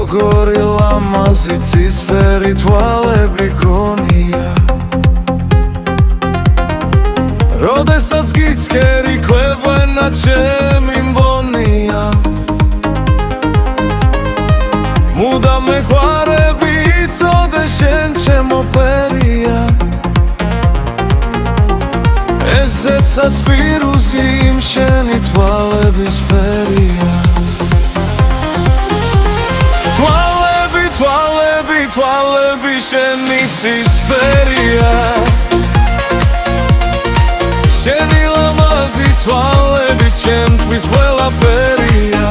როგორი ლამაზი ცისფერი თვალები გონია როდესაც გიცქერი ქვევენა ჩემი მბონია მუდამ მეხვარები იცოდე შენ ჩემო ფერია ესეცაც პირუზი იმ შენი თვალების ფერია თვალები, თვალები, თვალები შენი ცისფერია შენი ლამაზი თვალები ჩემთვის ყველაფერია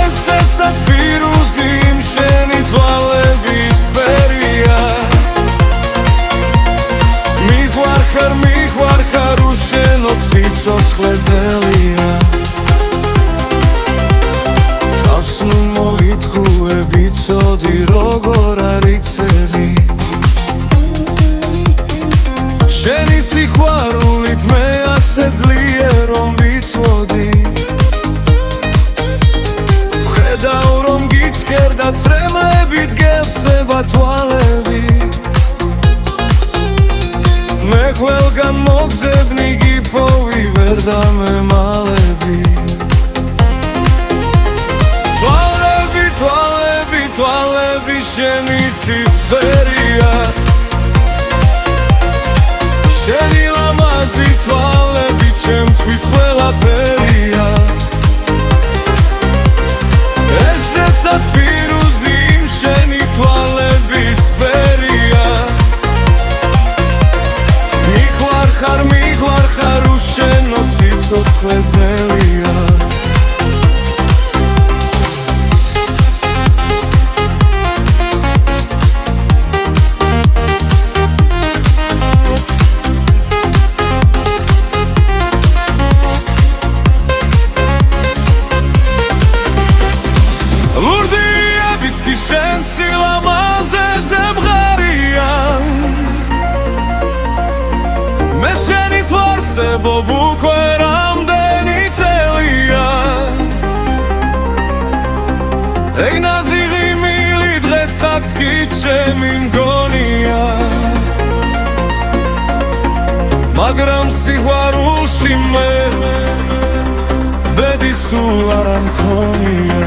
ესეცაც პირუზი იმ შენი თვალების ფერია მიყვარხარ უშენო სიცოცხლე ძელია თავს ნუ მოიტყუები ცოდი როგორ არიცელი შენი სიყვარულით მე ასე ძლიერ რომ ვიცოდი ვხედავ რომ გიცქერ და წრემლებით გევსება თვალები მე ყველგან მოგძებნი გიფოვი ვერ დამემალები თვალები, თვალები, თვალები შენი ცისფერია შენი ლამაზი თვალები ჩემთვის ყველაფერია ესეცაც პირუზი იმ შენი თვალების ფერია მიყვარხარ უშენო სიცოცხლე ძელია შენ სილამაზეზე მღერიან მე შენით ვარსებობ უკვე რამდენი წელია ეგ ნაზიღი მილი დღესაც კი ჩემი მგონია მაგრამ სიყვარულში მე ბედი სულ არ მქონია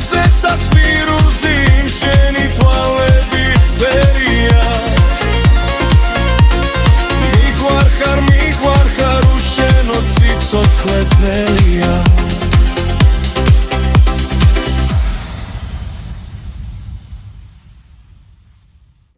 ესეცაც პირუზი იმ შენი თვალების ფერია მიყვარხარ უშენო სიცოცხლე ძელია